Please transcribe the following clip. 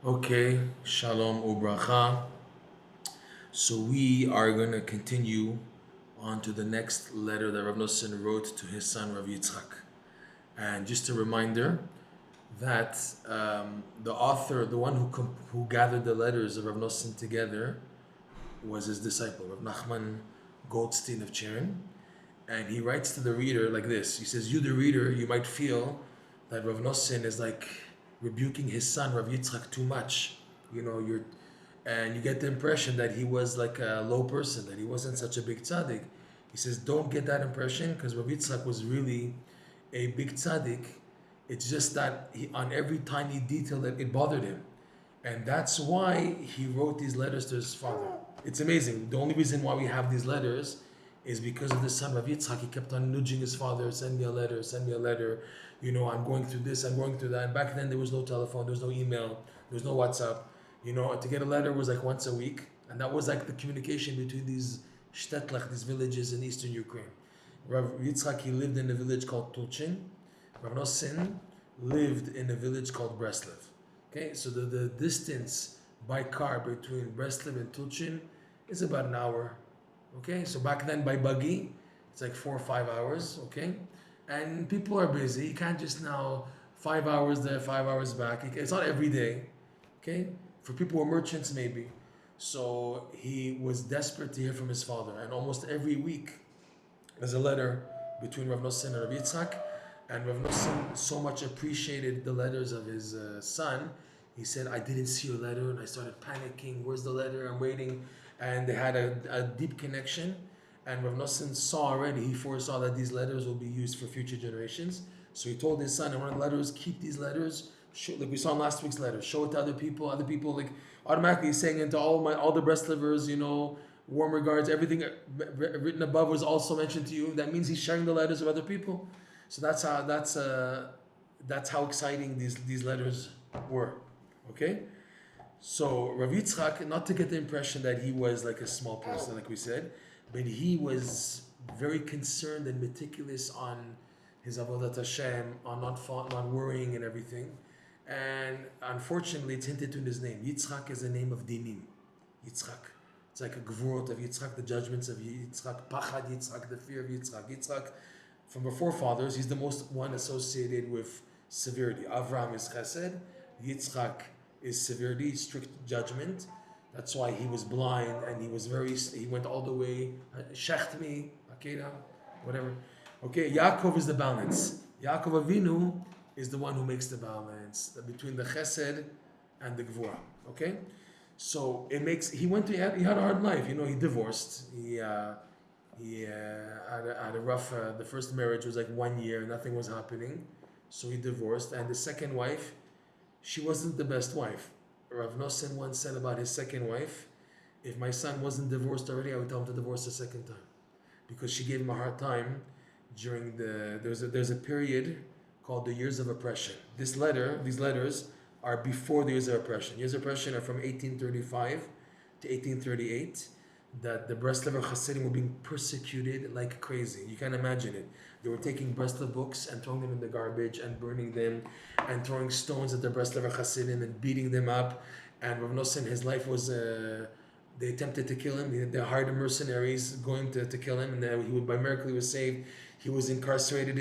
Okay, shalom ubracha. So we are going to continue on to the next letter that Reb Noson wrote to his son Rav Yitzchak. And just a reminder that the author, the one who gathered the letters of Rav Noson together, was his disciple, Rav Nachman Goldstein of Cheren. And he writes to the reader like this. He says, "You, the reader, you might feel that Rav Nosson is like rebuking his son Rav Yitzchak too much. And you get the impression that he was like a low person, that he wasn't such a big tzaddik." He says, "Don't get that impression, because Rav Yitzchak was really a big tzaddik. It's just that on every tiny detail that it bothered him, and that's why he wrote these letters to his father. It's amazing. The only reason why we have these letters is because of the son of Yitzchak. He kept on nudging his father, send me a letter, send me a letter. I'm going through this, I'm going through that. And back then there was no telephone, there was no email, there was no WhatsApp. To get a letter was like once a week. And that was like the communication between these shtetlach, these villages in eastern Ukraine. Rav Yitzchak, he lived in a village called Tulchin. Rav Noson lived in a village called Breslov. Okay, so the distance by car between Breslov and Tulchin is about an hour. Okay, so back then by buggy, it's like 4 or 5 hours. Okay, and people are busy. You can't just now 5 hours there, 5 hours back. It's not every day. Okay, for people who are merchants maybe. So he was desperate to hear from his father, and almost every week there's a letter between Rav Noson and Rav Yitzchak. And Rav Noson so much appreciated the letters of his son. He said, "I didn't see your letter," and I started panicking. "Where's the letter? I'm waiting." And they had a deep connection. And Rav Noson he foresaw that these letters will be used for future generations. So he told his son, "I want letters, keep these letters. Like we saw in last week's letter, show it to other people. Other people, like automatically saying into all the Breslovers, warm regards, everything written above was also mentioned to you. That means he's sharing the letters of other people." So that's how exciting these letters were. Okay? So Rav Yitzchak, not to get the impression that he was like a small person, like we said, but he was very concerned and meticulous on his avodat Hashem, on not worrying and everything. And unfortunately, it's hinted to in his name. Yitzchak is the name of dinim. Yitzchak. It's like a gvurot of Yitzchak, the judgments of Yitzchak, pachad Yitzchak, the fear of Yitzchak. Yitzchak, from the forefathers, he's the most one associated with severity. Avraham is chesed, Yitzchak is severity, strict judgment. That's why he was blind and he went all the way, shechtmi, akeda, whatever. Okay, Yaakov is the balance. Yaakov Avinu is the one who makes the balance between the chesed and the gvura. Okay? So he had a hard life. He divorced. He had a rough, the first marriage was like 1 year, nothing was happening. So he divorced. And the second wife, she wasn't the best wife. Rav Noson once said about his second wife, "If my son wasn't divorced already, I would tell him to divorce a second time." Because she gave him a hard time during there's a period called the years of oppression. These letters are before the years of oppression. Years of oppression are from 1835 to 1838. That the Breslover Hasidim were being persecuted like crazy. You can't imagine it. They were taking Breslov books and throwing them in the garbage and burning them and throwing stones at the Breslover Hasidim and beating them up. And Rav Noson, his life was, they attempted to kill him. They hired mercenaries going to kill him, and he by miracle he was saved. He was incarcerated